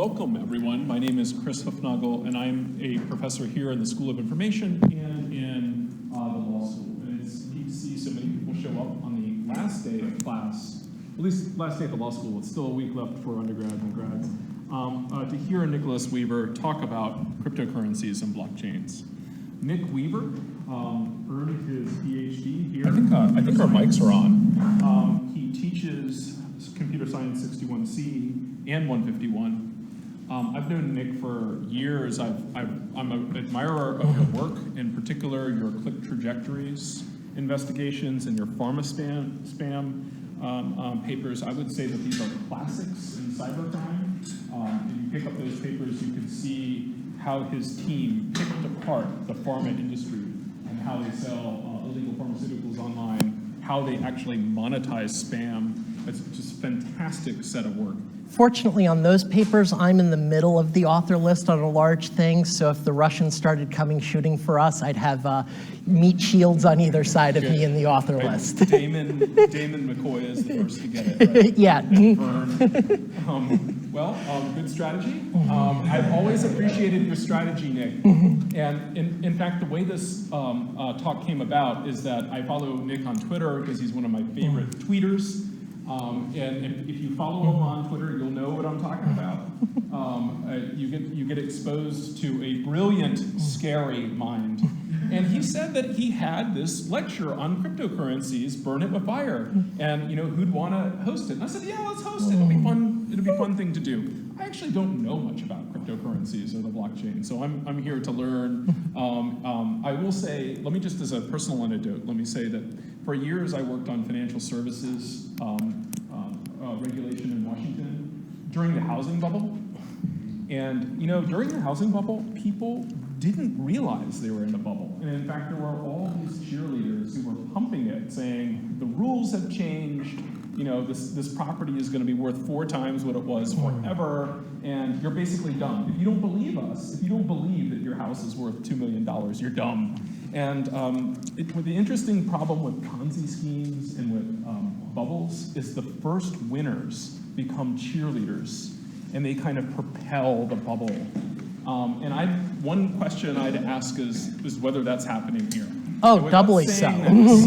Welcome, everyone. My name is Chris Hufnagel, and I'm a professor here in the School of Information and in the law school. And it's neat to see so many people show up on the last day of class, at least last day of the law school. It's still a week left for undergrads and grads, to hear Nicholas Weaver talk about cryptocurrencies and blockchains. Nick Weaver earned his PhD here. I think our mics are on. He teaches Computer Science 61C and 151. I've known Nick for years. I'm an admirer of your work, in particular your click trajectories investigations and your pharma spam papers. I would say that these are classics in cybercrime. If you pick up those papers, you can see how his team picked apart the pharma industry and how they sell illegal pharmaceuticals online, how they actually monetize spam. It's just a fantastic set of work. Fortunately, on those papers, I'm in the middle of the author list on a large thing, so if the Russians started coming shooting for us, I'd have meat shields on either side of me in the author list. Damon McCoy is the first to get it, right? Yeah. Good strategy. I've always appreciated your strategy, Nick. And in fact, the way this talk came about is that I follow Nick on Twitter because he's one of my favorite tweeters. And if you follow him on Twitter, you'll know what I'm talking about. You get exposed to a brilliant, scary mind. And he said that he had this lecture on cryptocurrencies, burn it with fire, and who'd want to host it. And I said, yeah, let's host it. It'll be fun. It'll be a fun thing to do. I actually don't know much about cryptocurrencies or the blockchain, so I'm here to learn. I will say, let me just as a personal anecdote, let me say that for years I worked on financial services regulation in Washington during the housing bubble. And during the housing bubble, people didn't realize they were in a bubble. And in fact, there were all these cheerleaders who were pumping it, saying the rules have changed. This property is going to be worth 4 times what it was forever, and you're basically dumb. If you don't believe us, if you don't believe that your house is worth $2 million, you're dumb. And the interesting problem with Ponzi schemes and with bubbles is the first winners become cheerleaders, and they kind of propel the bubble. And one question I'd ask is whether that's happening here. Oh, doubly so.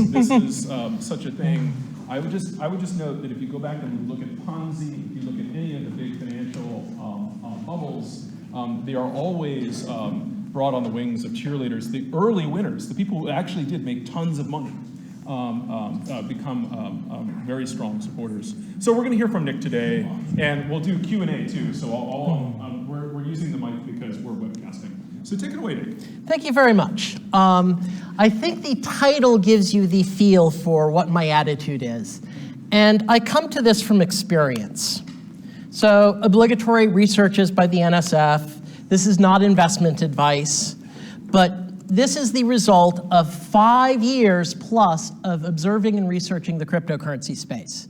This is such a thing. I would just note that if you go back and look at Ponzi, if you look at any of the big financial bubbles, they are always brought on the wings of cheerleaders. The early winners, the people who actually did make tons of money, become very strong supporters. So we're going to hear from Nick today, and we'll do Q&A too. So we're using the mic because we're webcasting. So take it away, Nick. Thank you very much. I think the title gives you the feel for what my attitude is. And I come to this from experience. So obligatory research is by the NSF. This is not investment advice, but this is the result of 5 years plus of observing and researching the cryptocurrency space.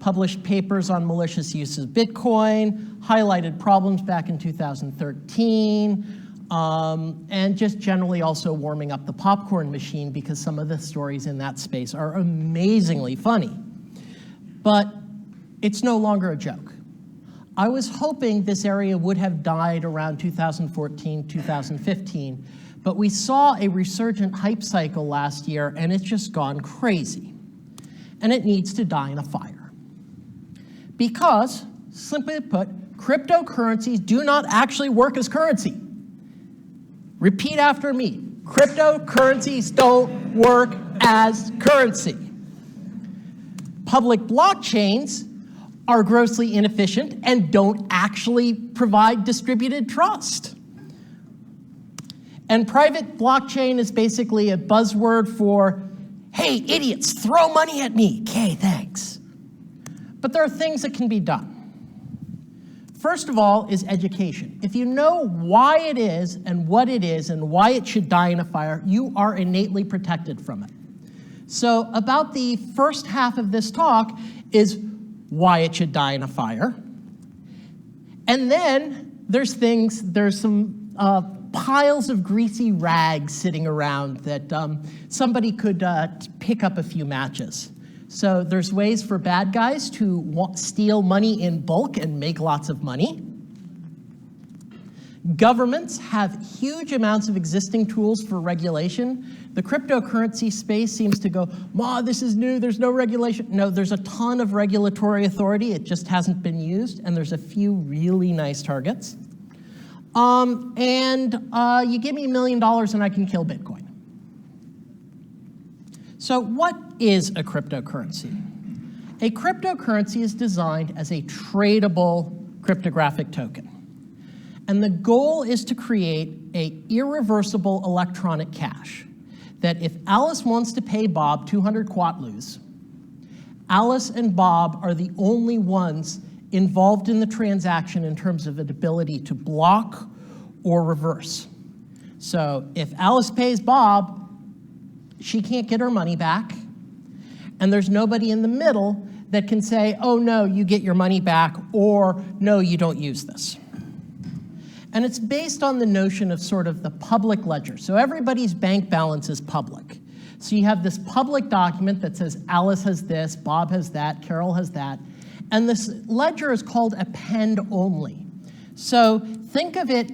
Published papers on malicious use of Bitcoin, highlighted problems back in 2013, and just generally also warming up the popcorn machine because some of the stories in that space are amazingly funny. But it's no longer a joke. I was hoping this area would have died around 2014, 2015, but we saw a resurgent hype cycle last year, and it's just gone crazy. And it needs to die in a fire. Because, simply put, cryptocurrencies do not actually work as currency. Repeat after me. Cryptocurrencies don't work as currency. Public blockchains are grossly inefficient and don't actually provide distributed trust. And private blockchain is basically a buzzword for, hey, idiots, throw money at me. Okay, thanks. But there are things that can be done. First of all is education. If you know why it is and what it is and why it should die in a fire, you are innately protected from it. So about the first half of this talk is why it should die in a fire. And then there's some piles of greasy rags sitting around that somebody could pick up a few matches. So there's ways for bad guys to steal money in bulk and make lots of money. Governments have huge amounts of existing tools for regulation. The cryptocurrency space seems to go, this is new, there's no regulation. No, there's a ton of regulatory authority, it just hasn't been used, and there's a few really nice targets. You give me $1 million and I can kill Bitcoin. So what is a cryptocurrency? A cryptocurrency is designed as a tradable cryptographic token. And the goal is to create an irreversible electronic cash that if Alice wants to pay Bob 200 quatlus, Alice and Bob are the only ones involved in the transaction in terms of an ability to block or reverse. So if Alice pays Bob, she can't get her money back, and there's nobody in the middle that can say, oh no, you get your money back, or no, you don't use this. And it's based on the notion of sort of the public ledger. So everybody's bank balance is public. So you have this public document that says Alice has this, Bob has that, Carol has that. And this ledger is called append-only. So think of the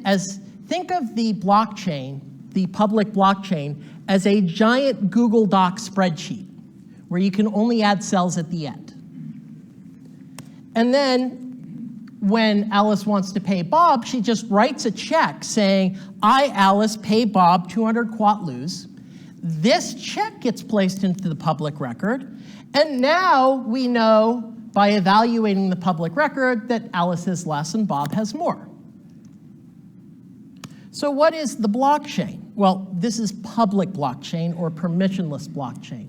blockchain, the public blockchain, as a giant Google Doc spreadsheet where you can only add cells at the end. And then when Alice wants to pay Bob, she just writes a check saying, I, Alice, pay Bob 200 quatlus. This check gets placed into the public record, and now we know by evaluating the public record that Alice has less and Bob has more. So what is the blockchain? Well, this is public blockchain or permissionless blockchain.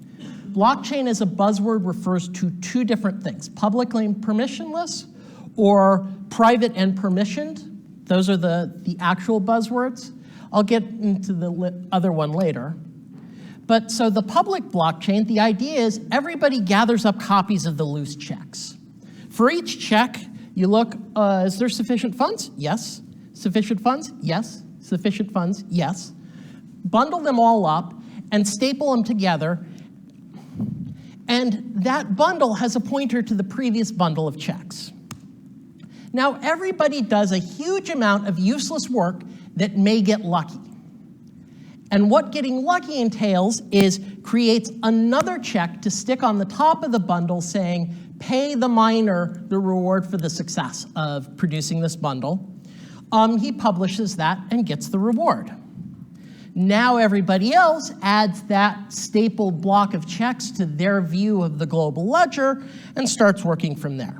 Blockchain as a buzzword refers to two different things, public and permissionless, or private and permissioned. Those are the actual buzzwords. I'll get into the other one later. But so the public blockchain, the idea is everybody gathers up copies of the loose checks. For each check, you look, is there sufficient funds? Yes. Sufficient funds? Yes. Sufficient funds? Yes. Bundle them all up and staple them together. And that bundle has a pointer to the previous bundle of checks. Now, everybody does a huge amount of useless work that may get lucky. And what getting lucky entails is creates another check to stick on the top of the bundle saying, pay the miner the reward for the success of producing this bundle. He publishes that and gets the reward. Now everybody else adds that stapled block of checks to their view of the global ledger and starts working from there.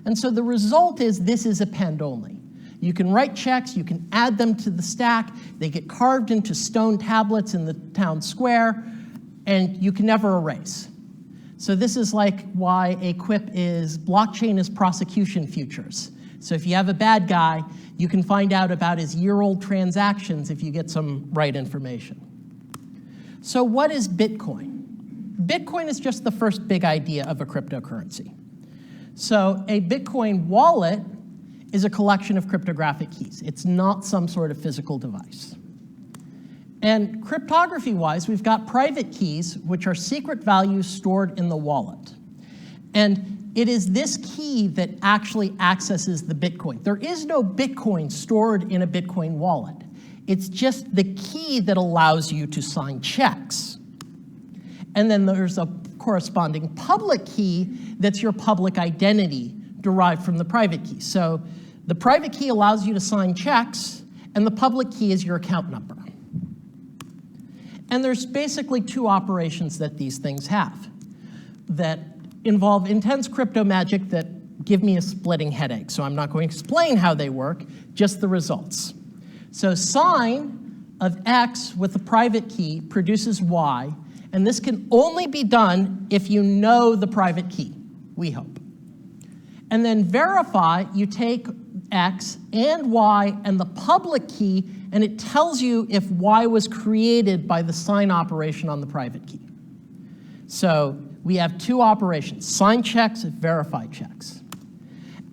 And so the result is this is append-only. You can write checks, you can add them to the stack, they get carved into stone tablets in the town square, and you can never erase. So this is like why a quip is blockchain is prosecution futures. So if you have a bad guy, you can find out about his year-old transactions if you get some right information. So what is Bitcoin? Bitcoin is just the first big idea of a cryptocurrency. So a Bitcoin wallet is a collection of cryptographic keys. It's not some sort of physical device. And cryptography-wise, we've got private keys, which are secret values stored in the wallet. And it is this key that actually accesses the Bitcoin. There is no Bitcoin stored in a Bitcoin wallet. It's just the key that allows you to sign checks. And then there's a corresponding public key that's your public identity derived from the private key. So the private key allows you to sign checks, and the public key is your account number. And there's basically two operations that these things have that involve intense crypto magic that give me a splitting headache. So I'm not going to explain how they work, just the results. So sign of X with a private key produces Y, and this can only be done if you know the private key, we hope. And then verify, you take X and Y and the public key, and it tells you if Y was created by the sign operation on the private key. So we have two operations, sign checks and verify checks.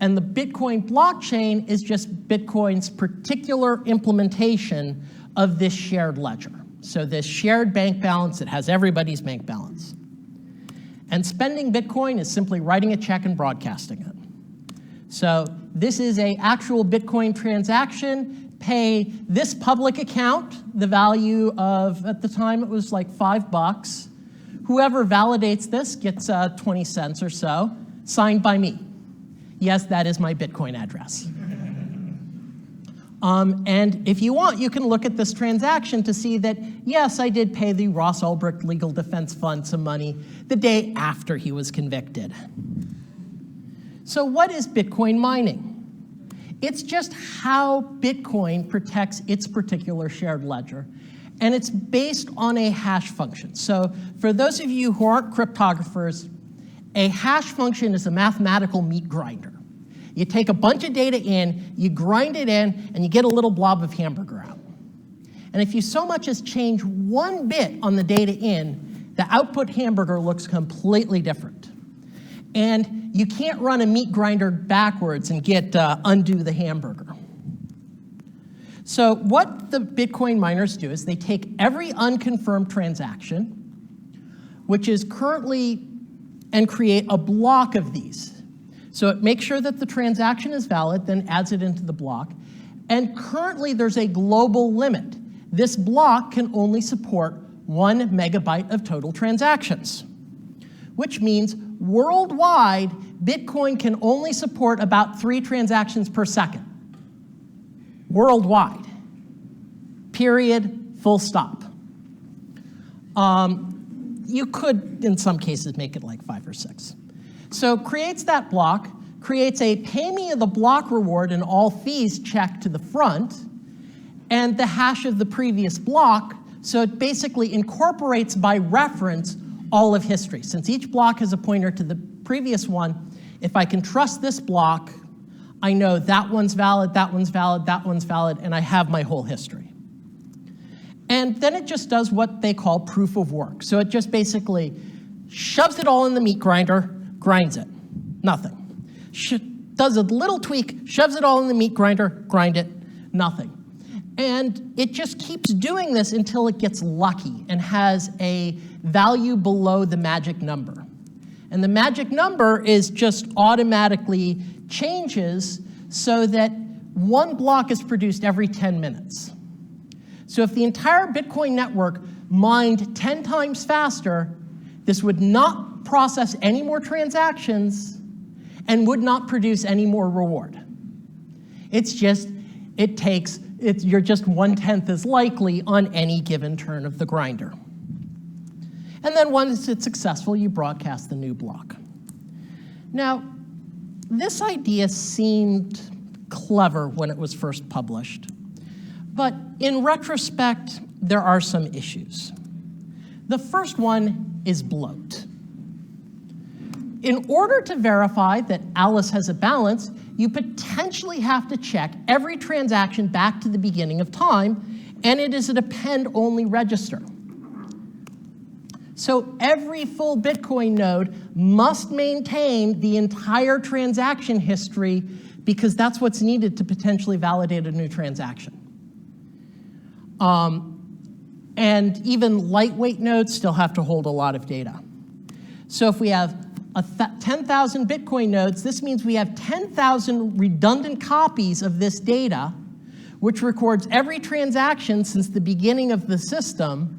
And the Bitcoin blockchain is just Bitcoin's particular implementation of this shared ledger. So this shared bank balance that has everybody's bank balance. And spending Bitcoin is simply writing a check and broadcasting it. So This is an actual Bitcoin transaction. Pay this public account, the value of, at the time it was like $5. Whoever validates this gets 20 cents or so, signed by me. Yes, that is my Bitcoin address. And if you want, you can look at this transaction to see that, yes, I did pay the Ross Ulbricht Legal Defense Fund some money the day after he was convicted. So what is Bitcoin mining? It's just how Bitcoin protects its particular shared ledger. And it's based on a hash function. So for those of you who aren't cryptographers, a hash function is a mathematical meat grinder. You take a bunch of data in, you grind it in, and you get a little blob of hamburger out. And if you so much as change one bit on the data in, the output hamburger looks completely different. And you can't run a meat grinder backwards and undo the hamburger. So what the Bitcoin miners do is they take every unconfirmed transaction, which is currently, and create a block of these. So it makes sure that the transaction is valid, then adds it into the block. And currently there's a global limit. This block can only support 1 megabyte of total transactions, which means worldwide, Bitcoin can only support about 3 transactions per second. Worldwide. Period, full stop. You could, in some cases, make it like 5 or 6. So creates that block, creates a pay me the block reward and all fees check to the front, and the hash of the previous block, so it basically incorporates by reference all of history. Since each block has a pointer to the previous one, if I can trust this block, I know that one's valid, that one's valid, that one's valid, and I have my whole history. And then it just does what they call proof of work. So it just basically shoves it all in the meat grinder, grinds it, nothing. Does a little tweak, shoves it all in the meat grinder, grind it, nothing. And it just keeps doing this until it gets lucky and has a value below the magic number. And the magic number is just automatically changes so that one block is produced every 10 minutes. So if the entire Bitcoin network mined 10 times faster, this would not process any more transactions and would not produce any more reward. It's just, you're just 1/10 as likely on any given turn of the grinder. And then once it's successful, you broadcast the new block. Now, this idea seemed clever when it was first published, but in retrospect, there are some issues. The first one is bloat. In order to verify that Alice has a balance, you potentially have to check every transaction back to the beginning of time, and it is an append-only register. So every full Bitcoin node must maintain the entire transaction history because that's what's needed to potentially validate a new transaction. And even lightweight nodes still have to hold a lot of data. So if we have 10,000 Bitcoin nodes, this means we have 10,000 redundant copies of this data, which records every transaction since the beginning of the system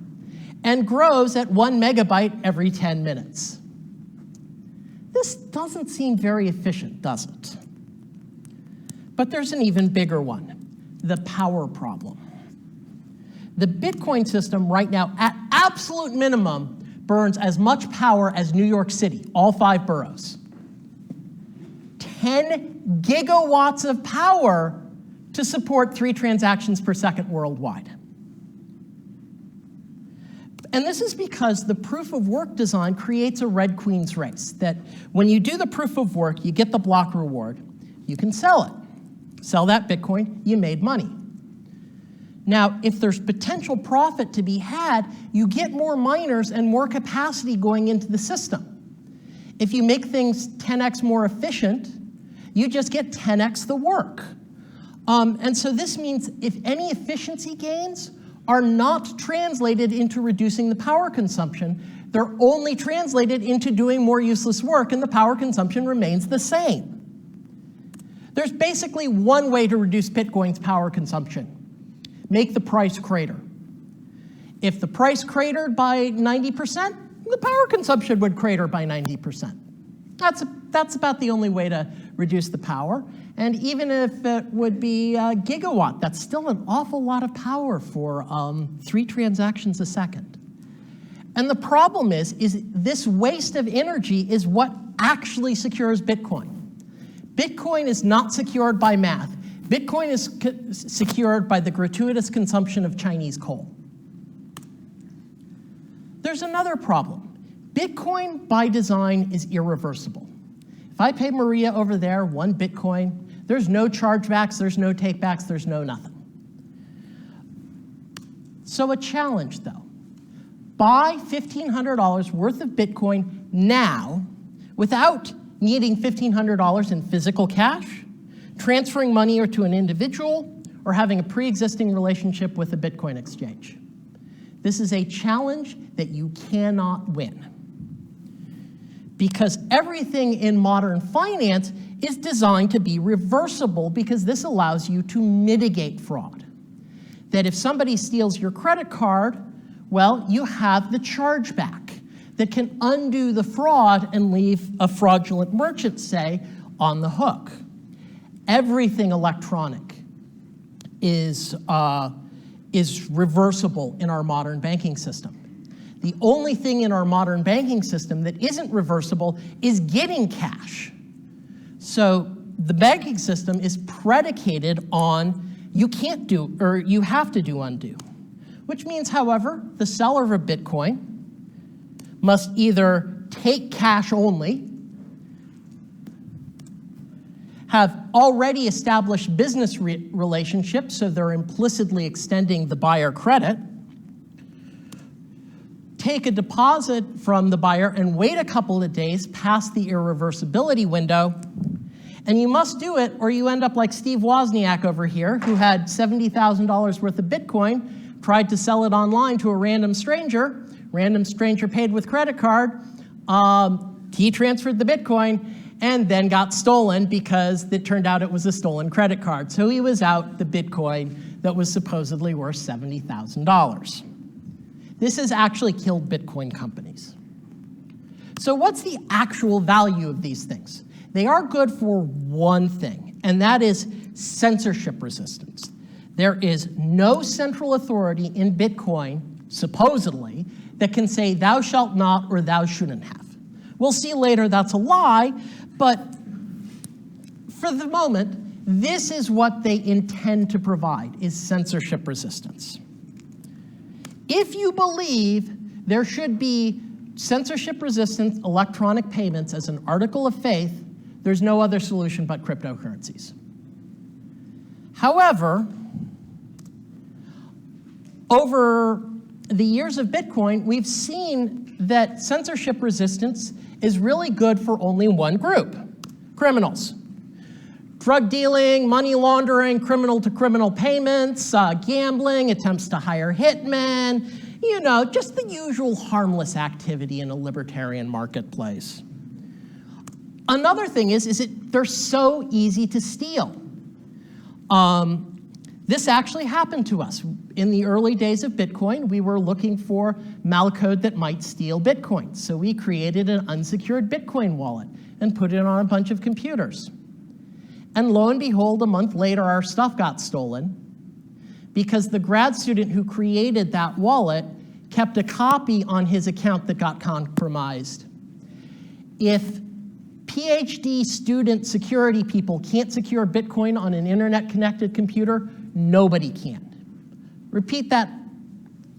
and grows at 1 megabyte every 10 minutes. This doesn't seem very efficient, does it? But there's an even bigger one, the power problem. The Bitcoin system right now, at absolute minimum, burns as much power as New York City, all 5 boroughs. 10 gigawatts of power to support 3 transactions per second worldwide. And this is because the proof of work design creates a Red Queen's race, that when you do the proof of work, you get the block reward, you can sell it. Sell that Bitcoin, you made money. Now, if there's potential profit to be had, you get more miners and more capacity going into the system. If you make things 10x more efficient, you just get 10x the work. And so this means if any efficiency gains are not translated into reducing the power consumption, they're only translated into doing more useless work, and the power consumption remains the same. There's basically one way to reduce Bitcoin's power consumption. Make the price crater. If the price cratered by 90%, the power consumption would crater by 90%. That's about the only way to reduce the power. And even if it would be a gigawatt, that's still an awful lot of power for 3 transactions a second. And the problem is this waste of energy is what actually secures Bitcoin. Bitcoin is not secured by math. Bitcoin is secured by the gratuitous consumption of Chinese coal. There's another problem. Bitcoin, by design, is irreversible. If I pay Maria over there 1 Bitcoin, there's no chargebacks, there's no takebacks, there's no nothing. So a challenge, though. Buy $1,500 worth of Bitcoin now without needing $1,500 in physical cash, transferring money to an individual, or having a pre-existing relationship with a Bitcoin exchange. This is a challenge that you cannot win, because everything in modern finance is designed to be reversible, because this allows you to mitigate fraud. That if somebody steals your credit card, well, you have the chargeback that can undo the fraud and leave a fraudulent merchant, say, on the hook. Everything electronic is reversible in our modern banking system. The only thing in our modern banking system that isn't reversible is getting cash. So the banking system is predicated on you can't do, or you have to do undo. Which means, however, the seller of a Bitcoin must either take cash only, have already established business relationships, so they're implicitly extending the buyer credit, take a deposit from the buyer and wait a couple of days past the irreversibility window, and you must do it or you end up like Steve Wozniak over here, who had $70,000 worth of Bitcoin, tried to sell it online to a random stranger paid with credit card, he transferred the Bitcoin, and then got stolen because it turned out it was a stolen credit card. So he was out the Bitcoin that was supposedly worth $70,000. This has actually killed Bitcoin companies. So what's the actual value of these things? They are good for one thing, and that is censorship resistance. There is no central authority in Bitcoin, supposedly, that can say thou shalt not or thou shouldn't have. We'll see later that's a lie, but for the moment, this is what they intend to provide, is censorship resistance. If you believe there should be censorship-resistant electronic payments as an article of faith, there's no other solution but cryptocurrencies. However, over the years of Bitcoin, we've seen that censorship resistance is really good for only one group: criminals. Drug dealing, money laundering, criminal-to-criminal payments, gambling, attempts to hire hitmen, you know, just the usual harmless activity in a libertarian marketplace. Another thing is they're so easy to steal. This actually happened to us. In the early days of Bitcoin, we were looking for malcode that might steal Bitcoin. So we created an unsecured Bitcoin wallet and put it on a bunch of computers. And lo and behold, a month later, our stuff got stolen because the grad student who created that wallet kept a copy on his account that got compromised. If PhD student security people can't secure Bitcoin on an internet-connected computer, nobody can. Repeat that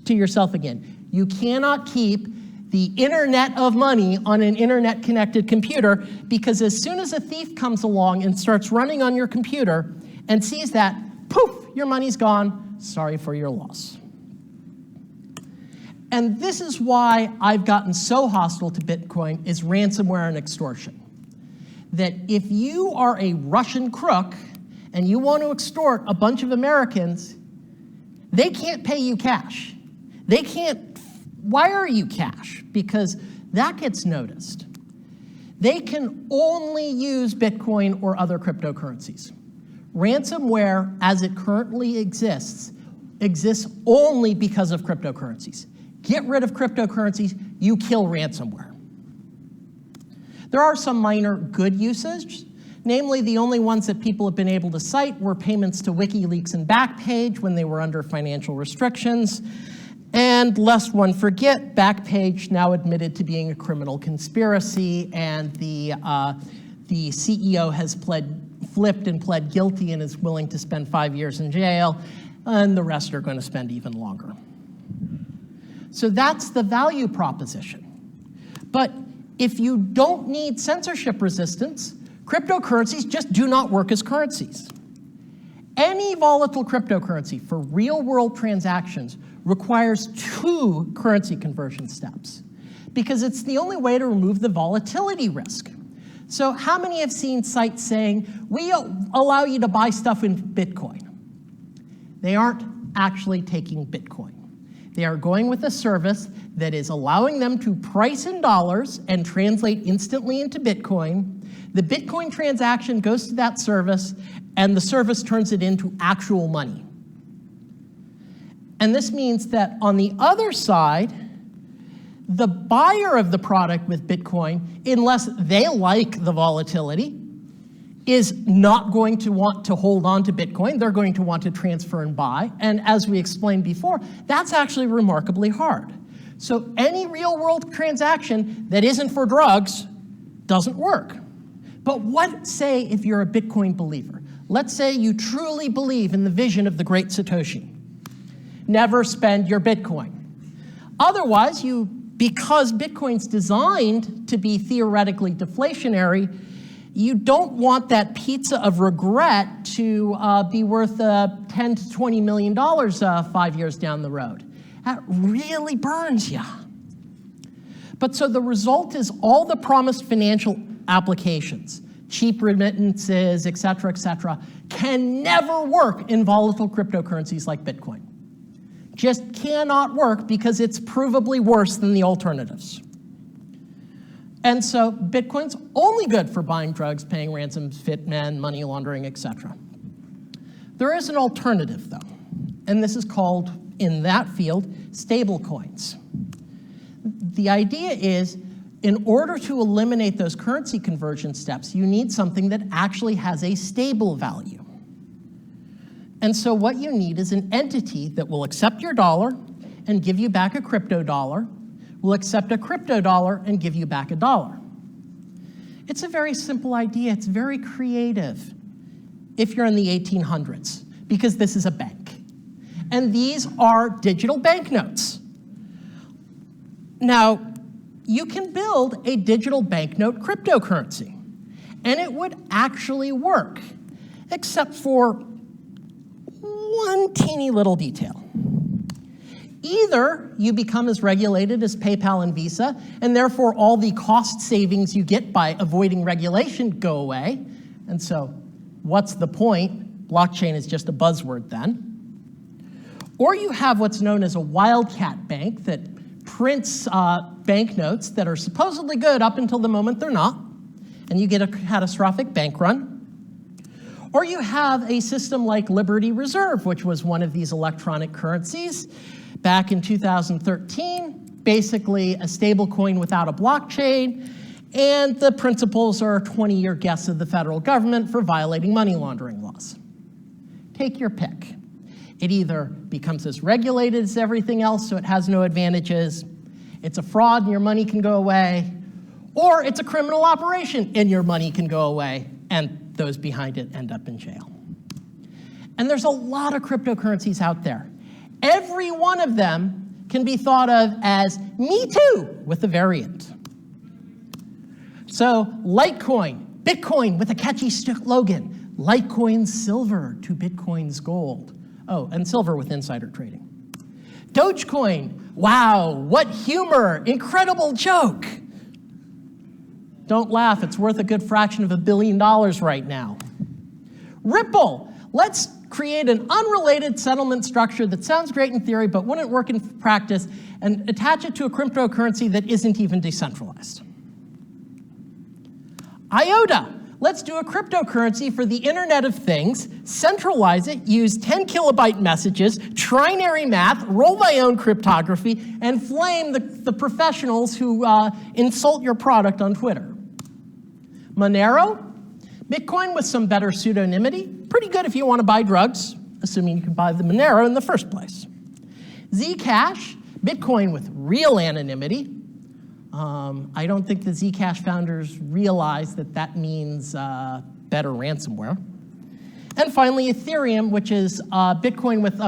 to yourself again. You cannot keep the internet of money on an internet-connected computer, because as soon as a thief comes along and starts running on your computer and sees that, poof, your money's gone. Sorry for your loss. And this is why I've gotten so hostile to Bitcoin, is ransomware and extortion. That if you are a Russian crook and you want to extort a bunch of Americans, they can't pay you cash. They can't wire you cash because that gets noticed. they can only use Bitcoin or other cryptocurrencies. Ransomware, as it currently exists only because of cryptocurrencies. Get rid of cryptocurrencies, you kill ransomware. There are some minor good uses. Namely, the only ones that people have been able to cite were payments to WikiLeaks and Backpage when they were under financial restrictions. And lest one forget, Backpage now admitted to being a criminal conspiracy, and the CEO has flipped and pled guilty and is willing to spend 5 years in jail, and the rest are going to spend even longer. So that's the value proposition. But if you don't need censorship resistance, cryptocurrencies just do not work as currencies. Any volatile cryptocurrency for real-world transactions requires 2 currency conversion steps because it's the only way to remove the volatility risk. So how many have seen sites saying, we allow you to buy stuff in Bitcoin? They aren't actually taking Bitcoin. They are going with a service that is allowing them to price in dollars and translate instantly into Bitcoin. The Bitcoin transaction goes to that service, and the service turns it into actual money. And this means that on the other side, the buyer of the product with Bitcoin, unless they like the volatility, is not going to want to hold on to Bitcoin. They're going to want to transfer and buy. And as we explained before, that's actually remarkably hard. So any real-world transaction that isn't for drugs doesn't work. But what, say, if you're a Bitcoin believer? Let's say you truly believe in the vision of the great Satoshi. Never spend your Bitcoin. Otherwise, because Bitcoin's designed to be theoretically deflationary, you don't want that pizza of regret to be worth $10 to $20 million 5 years down the road. That really burns you. But so the result is all the promised financial applications, cheap remittances, et cetera, can never work in volatile cryptocurrencies like Bitcoin. Just cannot work because it's provably worse than the alternatives. And so Bitcoin's only good for buying drugs, paying ransoms, fitmen, money laundering, et cetera. There is an alternative, though, and this is called, in that field, stable coins. The idea is, in order to eliminate those currency conversion steps, you need something that actually has a stable value. And so what you need is an entity that will accept your dollar and give you back a crypto dollar, will accept a crypto dollar and give you back a dollar. It's a very simple idea. It's very creative if you're in the 1800s, because this is a bank. And these are digital banknotes. Now, you can build a digital banknote cryptocurrency, and it would actually work, except for one teeny little detail. Either you become as regulated as PayPal and Visa, and therefore all the cost savings you get by avoiding regulation go away. And so what's the point? Blockchain is just a buzzword then. Or you have what's known as a wildcat bank that prints banknotes that are supposedly good up until the moment they're not, and you get a catastrophic bank run. Or you have a system like Liberty Reserve, which was one of these electronic currencies back in 2013, basically a stable coin without a blockchain, and the principles are a 20-year guess of the federal government for violating money laundering laws. Take your pick. It either becomes as regulated as everything else, so it has no advantages, it's a fraud and your money can go away, or it's a criminal operation and your money can go away, and those behind it end up in jail. And there's a lot of cryptocurrencies out there. Every one of them can be thought of as me too with a variant. So Litecoin, Bitcoin with a catchy slogan, Litecoin's silver to Bitcoin's gold. Oh, and silver with insider trading. Dogecoin, wow, what humor, incredible joke. Don't laugh, it's worth a good fraction of $1 billion right now. Ripple, let's create an unrelated settlement structure that sounds great in theory but wouldn't work in practice and attach it to a cryptocurrency that isn't even decentralized. IOTA. Let's do a cryptocurrency for the Internet of Things, centralize it, use 10 kilobyte messages, trinary math, roll my own cryptography, and flame the professionals who insult your product on Twitter. Monero, Bitcoin with some better pseudonymity, pretty good if you want to buy drugs, assuming you can buy the Monero in the first place. Zcash, Bitcoin with real anonymity. I don't think the Zcash founders realize that that means better ransomware. And finally, Ethereum, which is Bitcoin with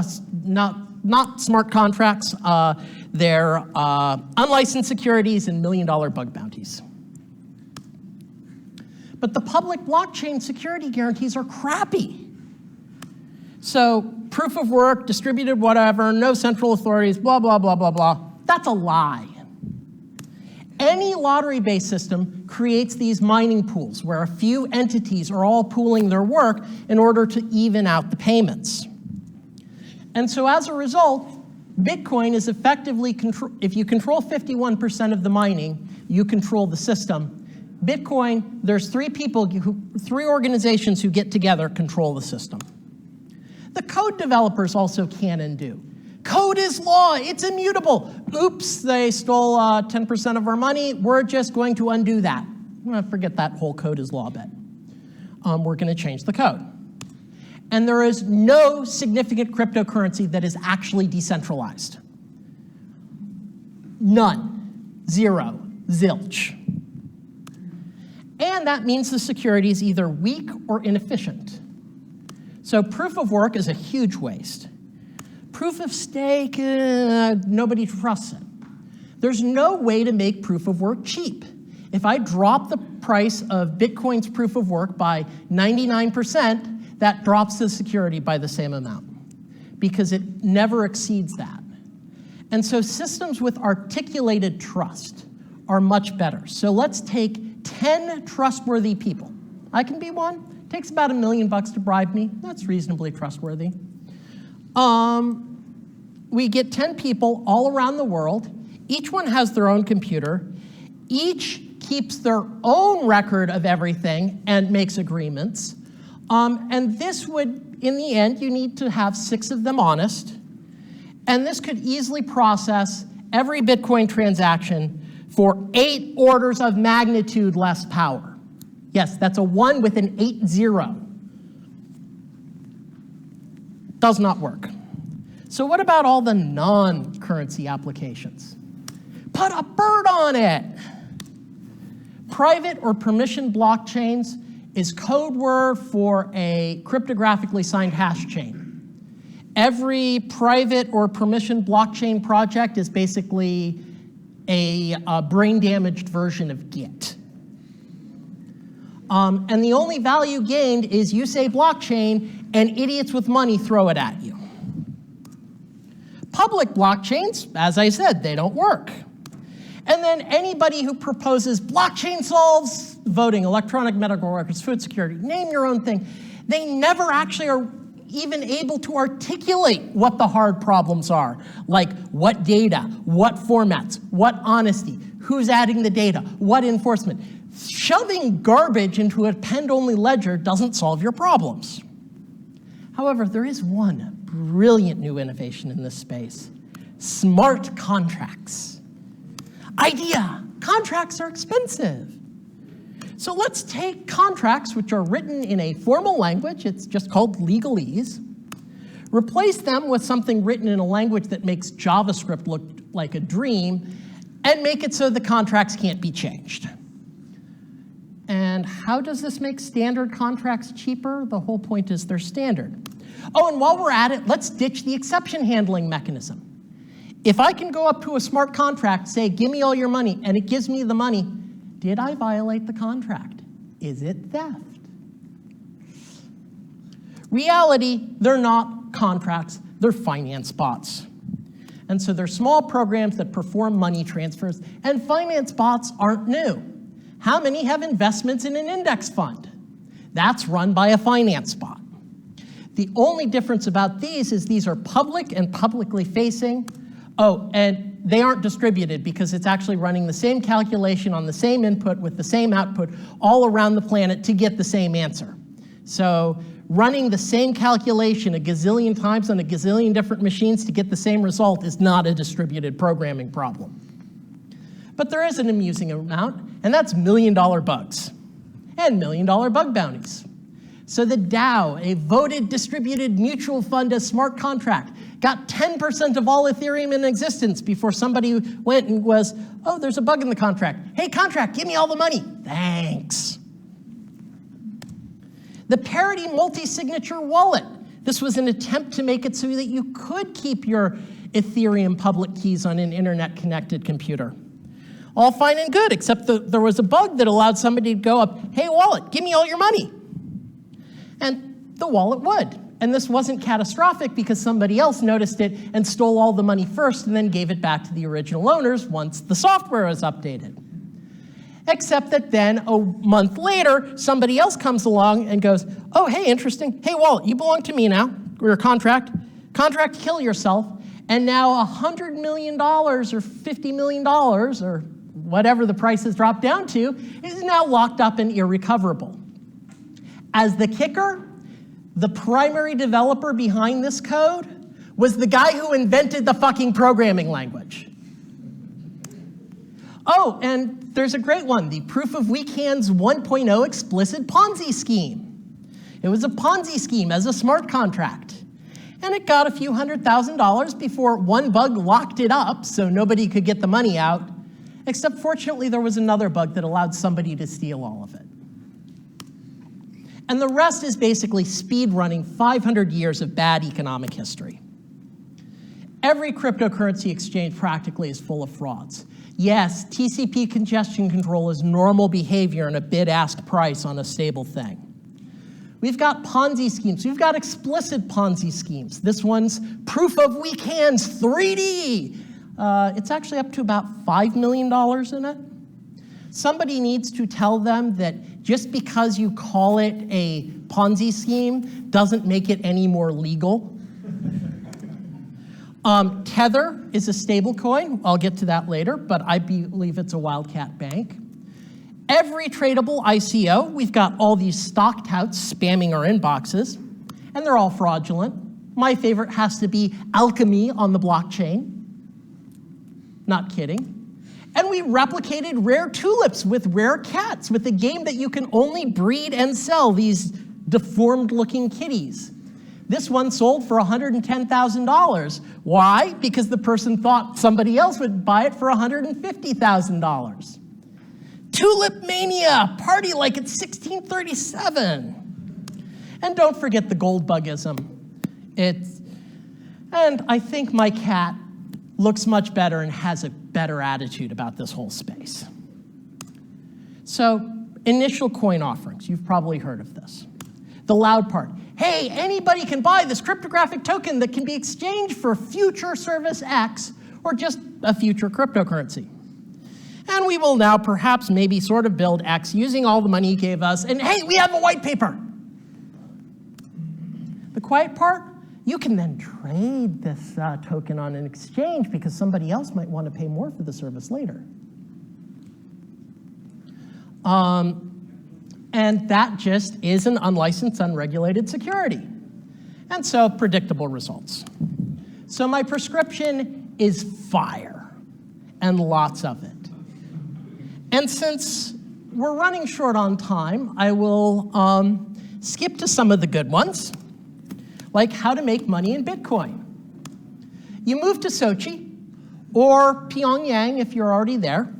not smart contracts. They're unlicensed securities and million-dollar bug bounties. But the public blockchain security guarantees are crappy. So proof of work, distributed whatever, no central authorities, blah, blah, blah, blah, blah. That's a lie. Any lottery-based system creates these mining pools where a few entities are all pooling their work in order to even out the payments. And so as a result, Bitcoin is effectively, if you control 51% of the mining, you control the system. Bitcoin, there's three organizations who get together, control the system. The code developers also can and do. Code is law, it's immutable. Oops, they stole 10% of our money, we're just going to undo that. Forget that whole code is law bit. We're gonna change the code. And there is no significant cryptocurrency that is actually decentralized. None, zero, zilch. And that means the security is either weak or inefficient. So proof of work is a huge waste. Proof of stake, nobody trusts it. There's no way to make proof of work cheap. If I drop the price of Bitcoin's proof of work by 99%, that drops the security by the same amount because it never exceeds that. And so systems with articulated trust are much better. So let's take 10 trustworthy people. I can be one. Takes about $1 million to bribe me. That's reasonably trustworthy. We get 10 people all around the world. Each one has their own computer. Each keeps their own record of everything and makes agreements. And this would, in the end, you need to have 6 of them honest. And this could easily process every Bitcoin transaction for 8 orders of magnitude less power. Yes, that's a 1 with an 8-0. Does not work. So what about all the non-currency applications? Put a bird on it. Private or permission blockchains is code word for a cryptographically signed hash chain. Every private or permission blockchain project is basically a brain-damaged version of Git. And the only value gained is you say blockchain, and idiots with money throw it at you. Public blockchains, as I said, they don't work. And then anybody who proposes blockchain solves voting, electronic medical records, food security, name your own thing, they never actually are even able to articulate what the hard problems are, like what data, what formats, what honesty, who's adding the data, what enforcement. Shoving garbage into an append-only ledger doesn't solve your problems. However, there is one brilliant new innovation in this space: smart contracts. Idea, contracts are expensive. So let's take contracts which are written in a formal language, it's just called legalese, replace them with something written in a language that makes JavaScript look like a dream, and make it so the contracts can't be changed. And how does this make standard contracts cheaper? The whole point is they're standard. Oh, and while we're at it, let's ditch the exception handling mechanism. If I can go up to a smart contract, say, give me all your money, and it gives me the money, did I violate the contract? Is it theft? Reality, they're not contracts, they're finance bots. And so they're small programs that perform money transfers, and finance bots aren't new. How many have investments in an index fund? That's run by a finance bot. The only difference about these is these are public and publicly facing. Oh, and they aren't distributed because it's actually running the same calculation on the same input with the same output all around the planet to get the same answer. So running the same calculation a gazillion times on a gazillion different machines to get the same result is not a distributed programming problem. But there is an amusing amount, and that's million-dollar bugs and million-dollar bug bounties. So the DAO, a voted distributed mutual fund as smart contract, got 10% of all Ethereum in existence before somebody went and was, oh, there's a bug in the contract. Hey, contract, give me all the money. Thanks. The Parity multi-signature wallet. This was an attempt to make it so that you could keep your Ethereum public keys on an internet-connected computer. All fine and good, except there was a bug that allowed somebody to go up, hey, wallet, give me all your money. And the wallet would. And this wasn't catastrophic because somebody else noticed it and stole all the money first and then gave it back to the original owners once the software was updated. Except that then a month later, somebody else comes along and goes, oh, hey, interesting. Hey, wallet, you belong to me now. We're a contract. Contract, kill yourself. And now $100 million or $50 million or whatever the price has dropped down to is now locked up and irrecoverable. As the kicker, the primary developer behind this code was the guy who invented the fucking programming language. Oh, and there's a great one, the Proof of Weak Hands 1.0 explicit Ponzi scheme. It was a Ponzi scheme as a smart contract. And it got a few $100,000 before one bug locked it up so nobody could get the money out, except fortunately there was another bug that allowed somebody to steal all of it. And the rest is basically speed running 500 years of bad economic history. Every cryptocurrency exchange practically is full of frauds. Yes, TCP congestion control is normal behavior in a bid-ask price on a stable thing. We've got Ponzi schemes. We've got explicit Ponzi schemes. This one's Proof of Weak Hands 3D. It's actually up to about $5 million in it. Somebody needs to tell them that just because you call it a Ponzi scheme doesn't make it any more legal. Tether is a stable coin. I'll get to that later, but I believe it's a wildcat bank. Every tradable ICO, we've got all these stock touts spamming our inboxes, and they're all fraudulent. My favorite has to be alchemy on the blockchain. Not kidding. And we replicated rare tulips with rare cats with a game that you can only breed and sell these deformed-looking kitties. This one sold for $110,000. Why? Because the person thought somebody else would buy it for $150,000. Tulip-mania, party like it's 1637. And don't forget the gold bugism. And I think my cat looks much better and has a better attitude about this whole space. So, initial coin offerings, you've probably heard of this. The loud part, hey, anybody can buy this cryptographic token that can be exchanged for future service X or just a future cryptocurrency. And we will now perhaps maybe sort of build X using all the money he gave us, and hey, we have a white paper. The quiet part, you can then trade this token on an exchange because somebody else might want to pay more for the service later. And that just is an unlicensed, unregulated security. And so predictable results. So my prescription is fire, and lots of it. And since we're running short on time, I will skip to some of the good ones, like how to make money in Bitcoin. You move to Sochi, or Pyongyang if you're already there.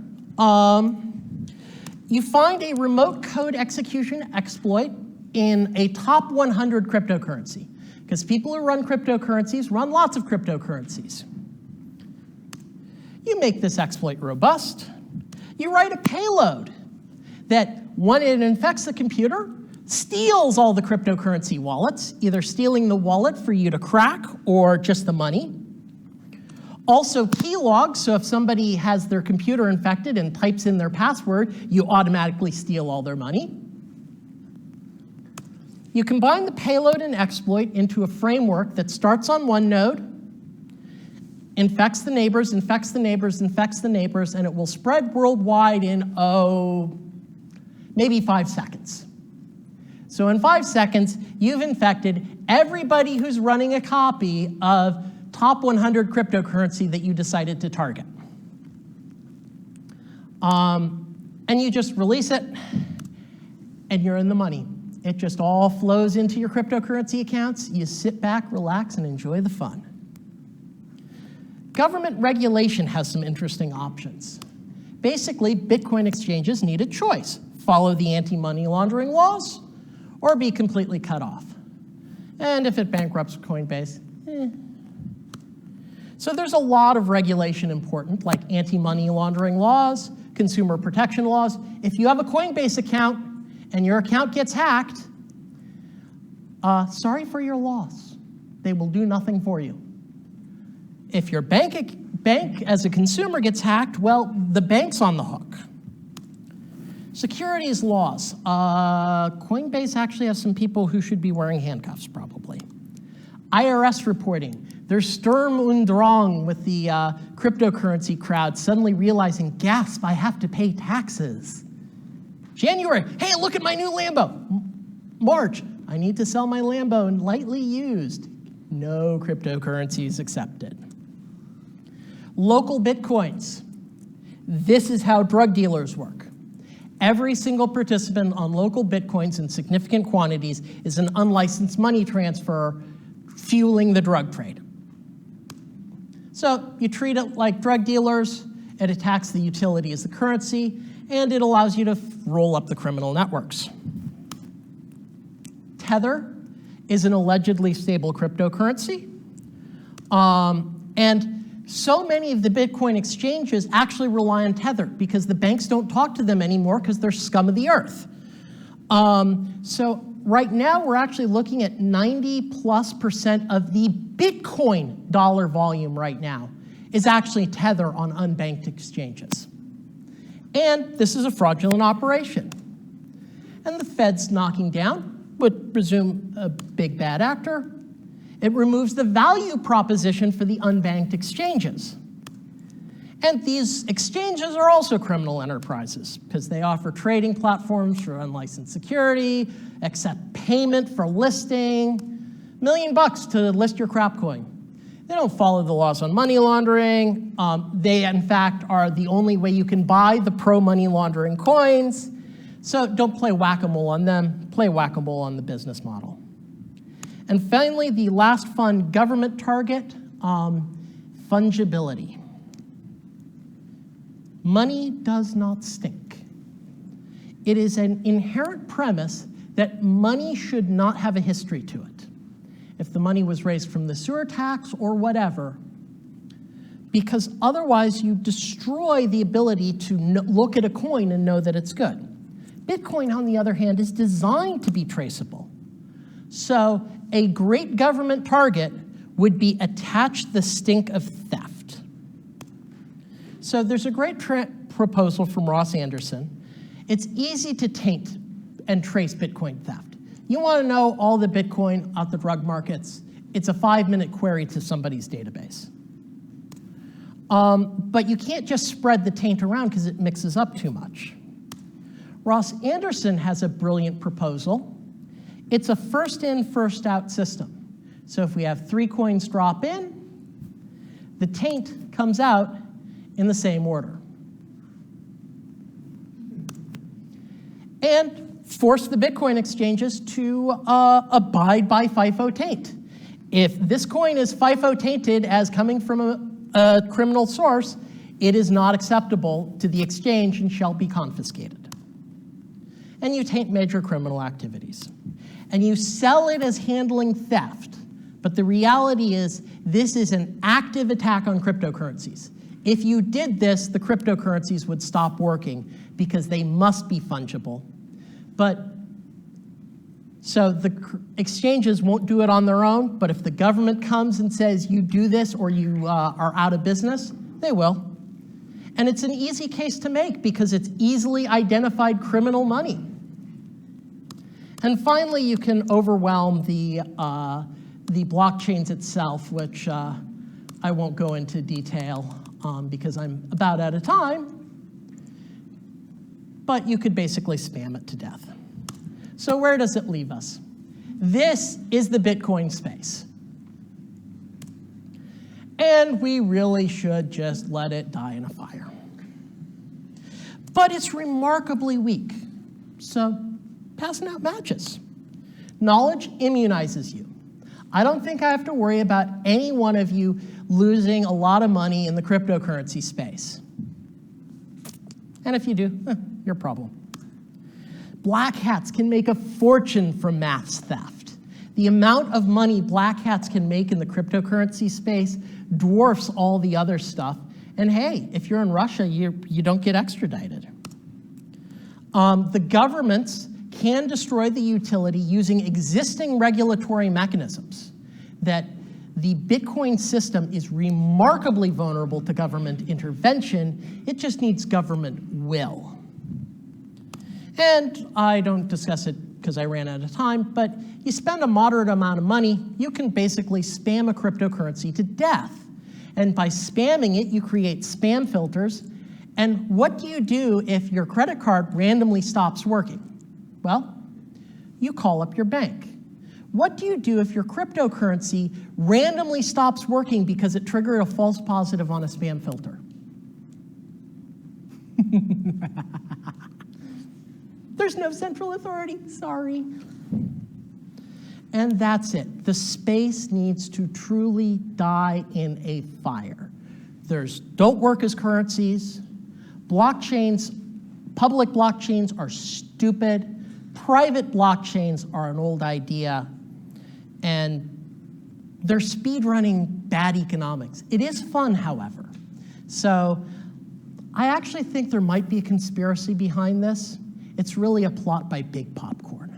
You find a remote code execution exploit in a top 100 cryptocurrency, because people who run cryptocurrencies run lots of cryptocurrencies. You make this exploit robust. You write a payload that, when it infects the computer, steals all the cryptocurrency wallets, either stealing the wallet for you to crack or just the money. Also key logs, so if somebody has their computer infected and types in their password, you automatically steal all their money. You combine the payload and exploit into a framework that starts on one node, infects the neighbors, infects the neighbors, infects the neighbors, and it will spread worldwide in, maybe 5 seconds. So in 5 seconds, you've infected everybody who's running a copy of top 100 cryptocurrency that you decided to target. And you just release it, and you're in the money. It just all flows into your cryptocurrency accounts. You sit back, relax, and enjoy the fun. Government regulation has some interesting options. Basically, Bitcoin exchanges need a choice: follow the anti-money laundering laws, or be completely cut off. And if it bankrupts Coinbase, So there's a lot of regulation important, like anti-money laundering laws, consumer protection laws. If you have a Coinbase account and your account gets hacked, sorry for your loss. They will do nothing for you. If your bank as a consumer gets hacked, well, the bank's on the hook. Securities laws. Coinbase actually has some people who should be wearing handcuffs, probably. IRS reporting. There's Sturm und Drang with the cryptocurrency crowd suddenly realizing, gasp, I have to pay taxes. January, hey, look at my new Lambo. March, I need to sell my Lambo and lightly used. No cryptocurrencies accepted. Local Bitcoins. This is how drug dealers work. Every single participant on local Bitcoins in significant quantities is an unlicensed money transfer fueling the drug trade. So you treat it like drug dealers, it attacks the utility as the currency, and it allows you to roll up the criminal networks. Tether is an allegedly stable cryptocurrency, and so many of the Bitcoin exchanges actually rely on Tether because the banks don't talk to them anymore because they're scum of the earth. So right now, we're actually looking at 90+% of the Bitcoin dollar volume right now is actually Tether on unbanked exchanges. And this is a fraudulent operation. And the Fed's knocking down, would presume a big bad actor. It removes the value proposition for the unbanked exchanges. And these exchanges are also criminal enterprises because they offer trading platforms for unlicensed security, accept payment for listing, $1 million to list your crap coin. They don't follow the laws on money laundering. They, in fact, are the only way you can buy the pro-money laundering coins. So don't play whack-a-mole on them. Play whack-a-mole on the business model. And finally, the last fun government target, fungibility. Money does not stink. It is an inherent premise that money should not have a history to it. If the money was raised from the sewer tax or whatever, because otherwise you destroy the ability to look at a coin and know that it's good. Bitcoin, on the other hand, is designed to be traceable. So a great government target would be attach the stink of theft. So there's a great proposal from Ross Anderson. It's easy to taint and trace Bitcoin theft. You want to know all the Bitcoin out the drug markets, it's a 5-minute query to somebody's database. But you can't just spread the taint around because it mixes up too much. Ross Anderson has a brilliant proposal. It's a first in, first out system. So if we have 3 coins drop in, the taint comes out in the same order. And force the Bitcoin exchanges to abide by FIFO taint. If this coin is FIFO tainted as coming from a criminal source, it is not acceptable to the exchange and shall be confiscated. And you taint major criminal activities. And you sell it as handling theft, but the reality is this is an active attack on cryptocurrencies. If you did this, the cryptocurrencies would stop working because they must be fungible. But so the exchanges won't do it on their own, but if the government comes and says you do this or you are out of business, they will. And it's an easy case to make because it's easily identified criminal money. And finally, you can overwhelm the blockchains itself, which I won't go into detail because I'm about out of time, but you could basically spam it to death. So where does it leave us? This is the Bitcoin space. And we really should just let it die in a fire. But it's remarkably weak. So passing out matches. Knowledge immunizes you. I don't think I have to worry about any one of you losing a lot of money in the cryptocurrency space. And if you do, your problem. Black hats can make a fortune from maths theft. The amount of money black hats can make in the cryptocurrency space dwarfs all the other stuff. And hey, if you're in Russia, you don't get extradited. The governments can destroy the utility using existing regulatory mechanisms. That the Bitcoin system is remarkably vulnerable to government intervention. It just needs government will. And I don't discuss it because I ran out of time, but you spend a moderate amount of money, you can basically spam a cryptocurrency to death. And by spamming it, you create spam filters. And what do you do if your credit card randomly stops working? Well, you call up your bank. What do you do if your cryptocurrency randomly stops working because it triggered a false positive on a spam filter? There's no central authority, sorry. And that's it. The space needs to truly die in a fire. Don't work as currencies. Blockchains, public blockchains are stupid. Private blockchains are an old idea. And they're speedrunning bad economics. It is fun, however. So I actually think there might be a conspiracy behind this. It's really a plot by Big Popcorn.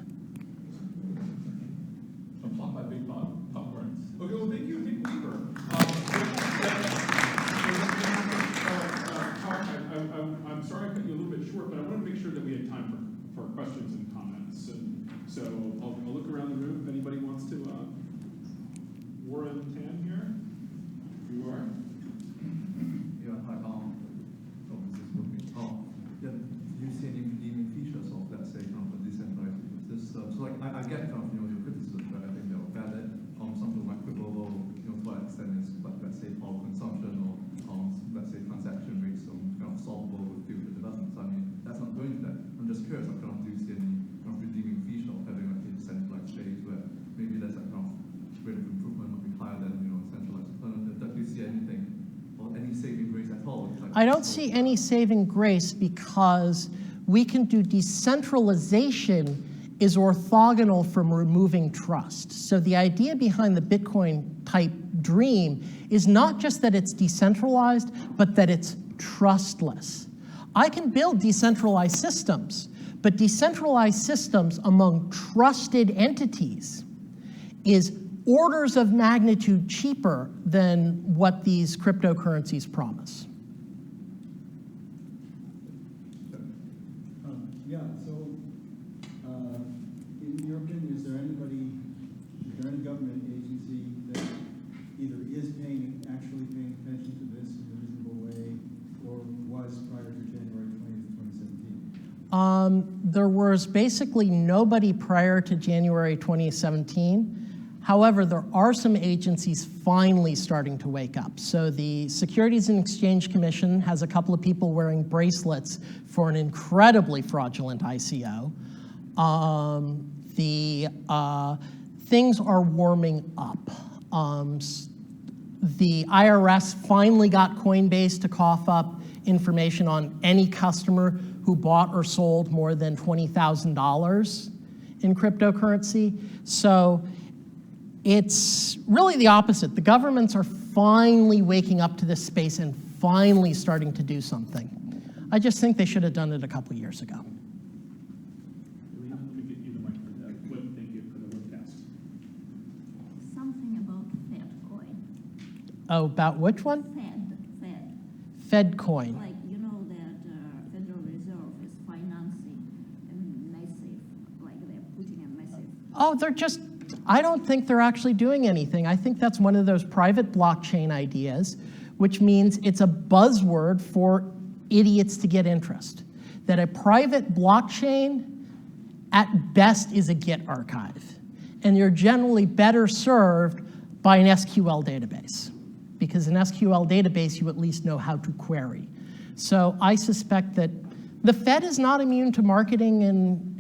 A plot by Big Popcorn. Okay, well, thank you, Nick Weaver. I'm sorry I cut you a little bit short, but I wanted to make sure that we had time for questions and comments. And so I'll look around the room if anybody wants to. Warren Tan here. You are. Yeah, hi. This is working. Yeah, do you see any redeeming features of, let's say, kind of a decentralized system? So, like, I get kind of, your criticism, but I think they're valid. Something like cripple, to what extent is, like, let's say, power consumption or, let's say, transaction rates kind of solvable with future developments. I mean, that's not going to that. I'm just curious, like, kind of, do you see any kind of redeeming feature of having like a decentralized space where maybe there's a kind of rate of improvement will be higher than, centralized alternative? Do you see anything or any saving grace at all? Like, I don't see any saving grace because we can do decentralization is orthogonal from removing trust. So the idea behind the Bitcoin type dream is not just that it's decentralized, but that it's trustless. I can build decentralized systems, but decentralized systems among trusted entities is orders of magnitude cheaper than what these cryptocurrencies promise. Yeah, so in your opinion, is there any government agency that either is actually paying attention to this in a reasonable way or was prior to January 20th, 2017? There was basically nobody prior to January 2017. However, there are some agencies finally starting to wake up. So the Securities and Exchange Commission has a couple of people wearing bracelets for an incredibly fraudulent ICO. Things are warming up. The IRS finally got Coinbase to cough up information on any customer who bought or sold more than $20,000 in cryptocurrency. So it's really the opposite. The governments are finally waking up to this space and finally starting to do something. I just think they should have done it a couple years ago. Let me get you the mic for that. Thank you for the webcast. Something about Fed coin. Oh, about which one? Fed. Fed coin. Like, you know that Federal Reserve is financing a massive, like they're putting a massive. Oh, they're just I don't think they're actually doing anything. I think that's one of those private blockchain ideas, which means it's a buzzword for idiots to get interest. That a private blockchain, at best, is a Git archive. And you're generally better served by an SQL database. Because an SQL database, you at least know how to query. So I suspect that the Fed is not immune to marketing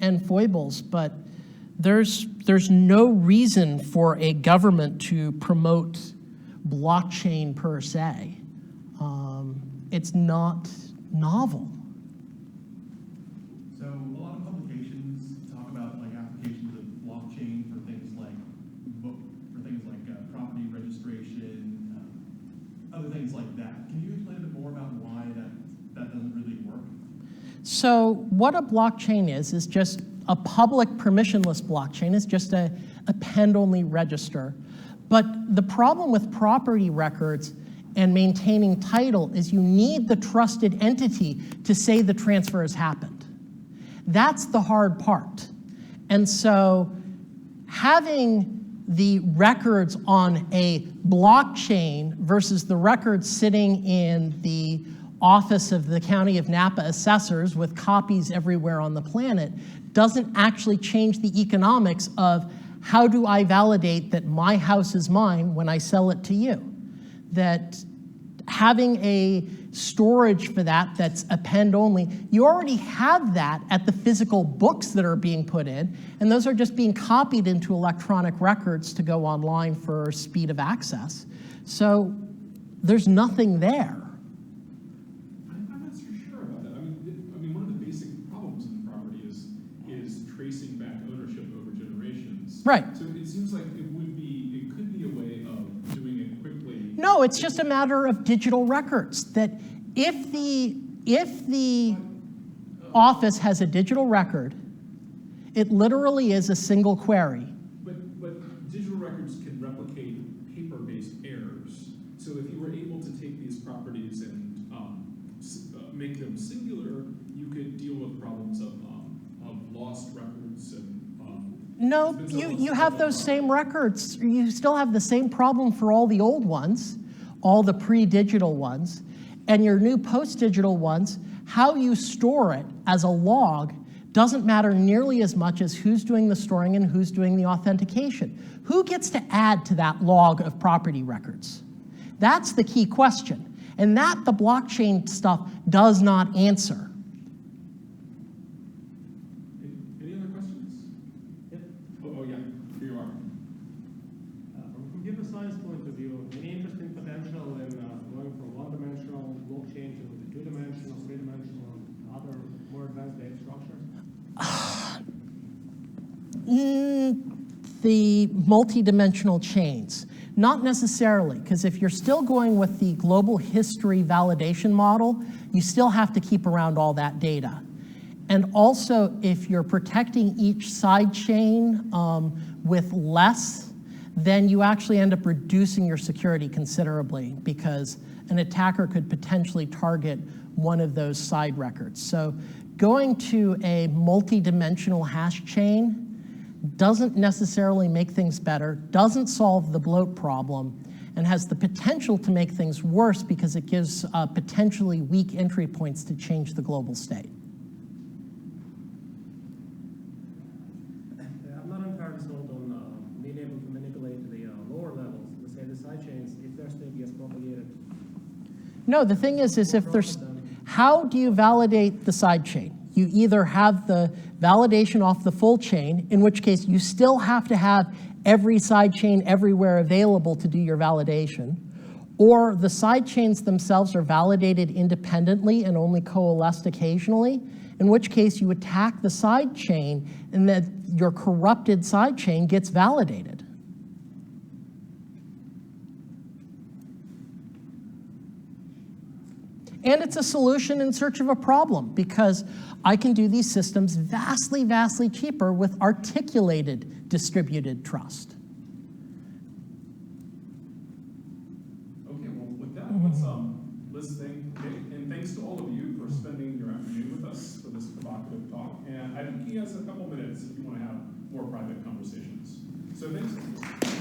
and foibles, but there's no reason for a government to promote blockchain per se. It's not novel. So a lot of publications talk about like applications of blockchain for things like property registration, other things like that. Can you explain a bit more about why that doesn't really work? So what a blockchain is just a public permissionless blockchain. Is just a append-only register. But the problem with property records and maintaining title is you need the trusted entity to say the transfer has happened. That's the hard part. And so having the records on a blockchain versus the records sitting in the office of the County of Napa assessors with copies everywhere on the planet doesn't actually change the economics of how do I validate that my house is mine when I sell it to you. That having a storage for that's append only, you already have that at the physical books that are being put in, and those are just being copied into electronic records to go online for speed of access. So there's nothing there. I'm not so sure about that. I mean, one of the basic problems in property is tracing back ownership over generations. Right. So it seems like it could be a way of doing it quickly. No, it's just a matter of digital records. That if the office has a digital record, it literally is a single query. But digital records can replicate paper-based errors. So if you were able to take these properties and make them singular, you could deal with problems of lost records and. No, you have those same records. You still have the same problem for all the old ones, all the pre-digital ones, and your new post-digital ones. How you store it as a log doesn't matter nearly as much as who's doing the storing and who's doing the authentication. Who gets to add to that log of property records? That's the key question, and that the blockchain stuff does not answer. Any other questions? Yep. Oh yeah, here you are. From a computer science point of view, any interesting potential in going from one-dimensional blockchain to the two-dimensional, three-dimensional, and other more advanced data structures? The multi-dimensional chains. Not necessarily, because if you're still going with the global history validation model, you still have to keep around all that data. And also, if you're protecting each side chain with less, then you actually end up reducing your security considerably, because an attacker could potentially target one of those side records. So going to a multi-dimensional hash chain doesn't necessarily make things better, doesn't solve the bloat problem, and has the potential to make things worse because it gives potentially weak entry points to change the global state. I'm not entirely sold on being able to manipulate the lower levels, let's say the sidechains, if their state gets propagated. No, the thing is if there's, how do you validate the sidechain? You either have the validation off the full chain, in which case you still have to have every sidechain everywhere available to do your validation, or the sidechains themselves are validated independently and only coalesced occasionally, in which case you attack the sidechain and then your corrupted sidechain gets validated. And it's a solution in search of a problem, because I can do these systems vastly, vastly cheaper with articulated distributed trust. Okay, well, with that, let's thank, and thanks to all of you for spending your afternoon with us for this provocative talk. And I think he has a couple minutes if you want to have more private conversations. So thanks.